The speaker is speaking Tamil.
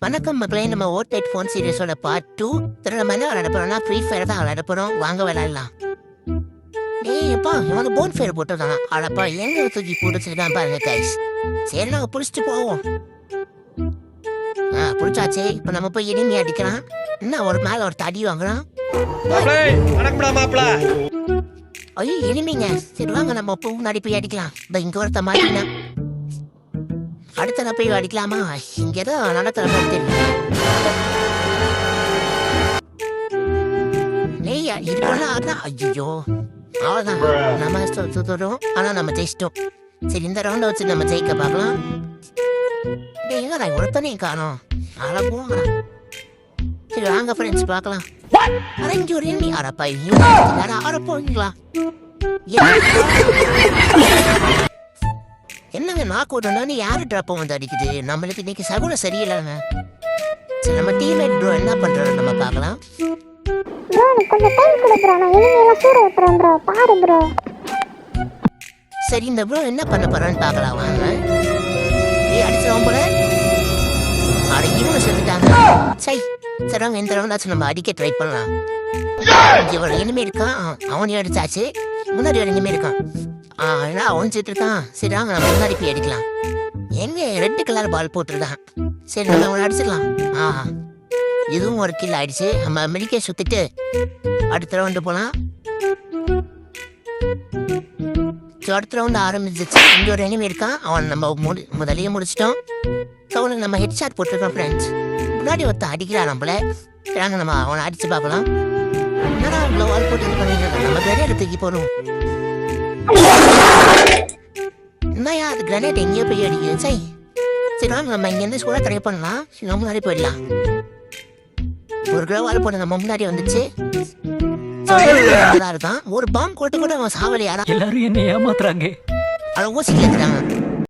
வணக்கம் மக்களே, நம்ம ஓட் ஃபோன் சீரிஸோட பார்ட் 2. நம்ம என்ன விளையாட போறோம்னா ஃப்ரீ ஃபயர் தான் விளையாட போறோம். வாங்க விளையாடலாம். ஏய்ப்பா, இவங்க போன் ஃபயர் போட்டுருக்காங்க. அடப்பா, எங்க தூக்கி போட்டுச்சிருக்கான் பாருங்க கைஸ். சரி, நாங்கள் பிடிச்சிட்டு போவோம். பிடிச்சாச்சே. இப்போ நம்ம போய் இனிமே அடிக்கலாம். இன்னும் ஒரு மேல ஒரு தடி வாங்குறோம். ஐயோ, இனிமீங்க. சரி வாங்க, நம்ம பூ முன்னாடி போய் அடிக்கலாம். இங்க ஒருத்த மாட்டினா அடுத்த நான் போய் அடிக்கலாமா? இங்கதான் நடத்துற தெரியும். ஐயோ, அவ்வளவுதான். நம்ம தோறோம், ஆனா நம்ம ஜெயிச்சிட்டோம். சரி, இந்த ரவுண்ட வச்சு நம்ம ஜெயிக்க பார்க்கலாம். எங்கடா ஒருத்தனே காணோம். போங்க. சரி வாங்க ஃப்ரெண்ட்ஸ், பார்க்கலாம். இங்க ஒரு எண்ணி அரப்பா ஆற போவீங்களா? என்னங்க நாக்கு விடணும்னு யாரு ட்ராப்பை வந்து அடிக்குது? நம்மளுக்கு இன்னைக்கு சகுனம் சரியில்லைங்க. சரி, நம்ம டீம்மேட் ப்ரோ என்ன பண்றாரு நம்ம பார்க்கலாம். சரி, இந்த ப்ரோ என்ன பண்ண போறான்னு பார்க்கலாம் வாங்க. அடிச்சிடும் போல. அட, இவங்க செத்துட்டாங்க. சரி வாங்க, இந்த ரவுண்டாச்சும் நம்ம அடிக்க ட்ரை பண்ணலாம். இவன் இனிமே இருக்கான், அவனையும் அடிச்சாச்சு. முன்னாடி ஒரு இனிமே இருக்கான், அவன் செத்து இருக்கான். சரி வாங்க, நம்ம முன்னாடி போய் அடிக்கலாம். எங்க ரெட் கலர் பால் போட்டுருக்கான். சரி, நம்ம அவனை அடிச்சிடலாம். இதுவும் ஒரு கில் ஆயிடுச்சு. நம்ம மெடிக்கே சுத்திட்டு அடுத்த ரவுண்டு போலாம். அடுத்த ரவுண்டு ஆரம்பிச்சிச்சு. இங்க ஒரு எனிமே இருக்கான், அவன் நம்ம முதலையே முடிச்சிட்டோம். அவனுக்கு நம்ம ஹெட் ஷாட் போட்டிருக்கோம் ஃப்ரெண்ட்ஸ். முன்னாடி ஒருத்த அடிக்கிறான் நம்மள. நாங்கள் நம்ம அவனை அடிச்சு பார்க்கலாம். என்னடா இவ்வளோ வால் போட்டு இது பண்ணிட்டு நம்ம கிரனேட் தூக்கி போகணும். என்னையா அது கிரனேட் எங்கேயோ போய் அடிக்குது. சரி வாங்க, நம்ம இங்கேருந்து கூட ட்ரை பண்ணலாம். நம்ம முன்னாடி போயிடலாம். ஒரு கிலோ வால் போட்டு நம்ம முன்னாடி வந்துச்சு. இருக்கான் ஒரு பாம் போட்டு கூட அவன் சாவலியாரா? எல்லாரும் என்ன ஏமாத்துறாங்க. அவன் ஊசி கேட்குறாங்க.